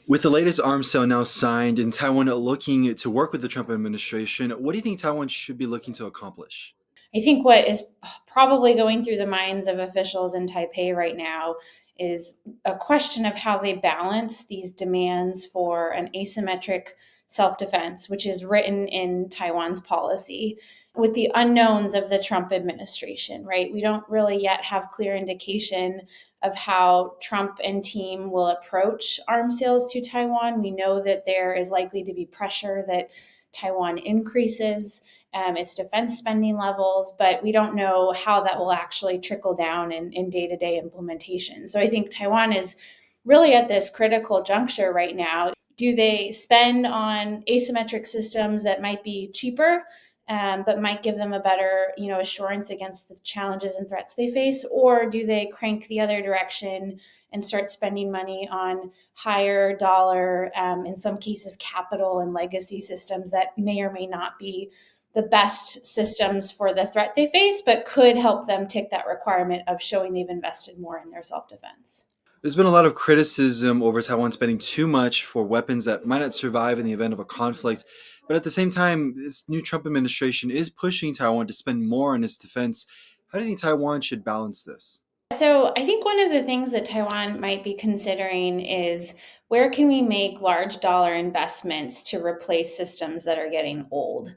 With the latest arms sale now signed and Taiwan looking to work with the Trump administration, what do you think Taiwan should be looking to accomplish? I think what is probably going through the minds of officials in Taipei right now is a question of how they balance these demands for an asymmetric self defense, which is written in Taiwan's policy, with the unknowns of the Trump administration, right? We don't really yet have clear indication of how Trump and team will approach arms sales to Taiwan. We know that there is likely to be pressure that Taiwan increases its defense spending levels, but we don't know how that will actually trickle down in day-to-day implementation. So I think Taiwan is really at this critical juncture right now. Do they spend on asymmetric systems that might be cheaper, but might give them a better, assurance against the challenges and threats they face, or do they crank the other direction and start spending money on higher dollar, in some cases, capital and legacy systems that may or may not be the best systems for the threat they face, but could help them tick that requirement of showing they've invested more in their self defense? There's been a lot of criticism over Taiwan spending too much for weapons that might not survive in the event of a conflict. But at the same time, this new Trump administration is pushing Taiwan to spend more on its defense. How do you think Taiwan should balance this? So I think one of the things that Taiwan might be considering is where can we make large dollar investments to replace systems that are getting old?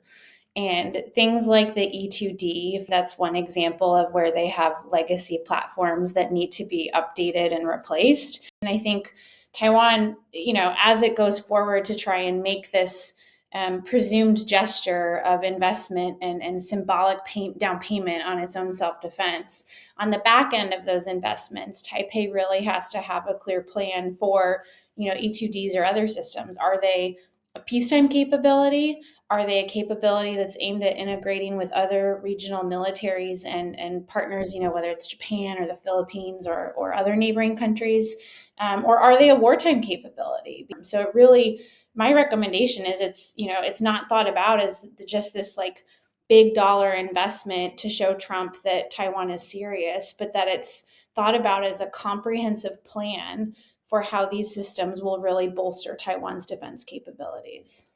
And things like the E2D, that's one example of where they have legacy platforms that need to be updated and replaced. And I think Taiwan, as it goes forward to try and make this presumed gesture of investment and symbolic down payment on its own self defense, on the back end of those investments, Taipei really has to have a clear plan for, E2Ds or other systems. Are they a peacetime capability? Are they a capability that's aimed at integrating with other regional militaries and partners, whether it's Japan or the Philippines or other neighboring countries? Or are they a wartime capability? So it really, my recommendation is it's not thought about as just this like big dollar investment to show Trump that Taiwan is serious, but that it's thought about as a comprehensive plan for how these systems will really bolster Taiwan's defense capabilities.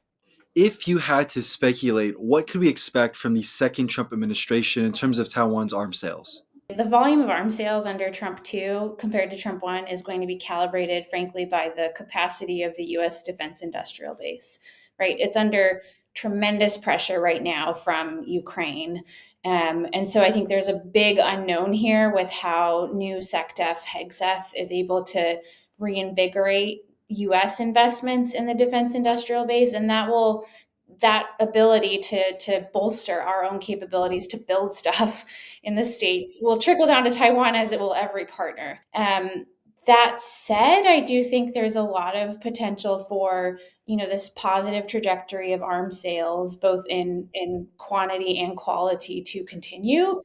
If you had to speculate, what could we expect from the second Trump administration in terms of Taiwan's arms sales? The volume of arms sales under Trump 2 compared to Trump 1 is going to be calibrated, frankly, by the capacity of the US defense industrial base, right? It's under tremendous pressure right now from Ukraine. And so I think there's a big unknown here with how new SecDef Hegseth is able to reinvigorate US investments in the defense industrial base. And that ability to bolster our own capabilities to build stuff in the States will trickle down to Taiwan as it will every partner. That said, I do think there's a lot of potential for this positive trajectory of arms sales, both in quantity and quality, to continue.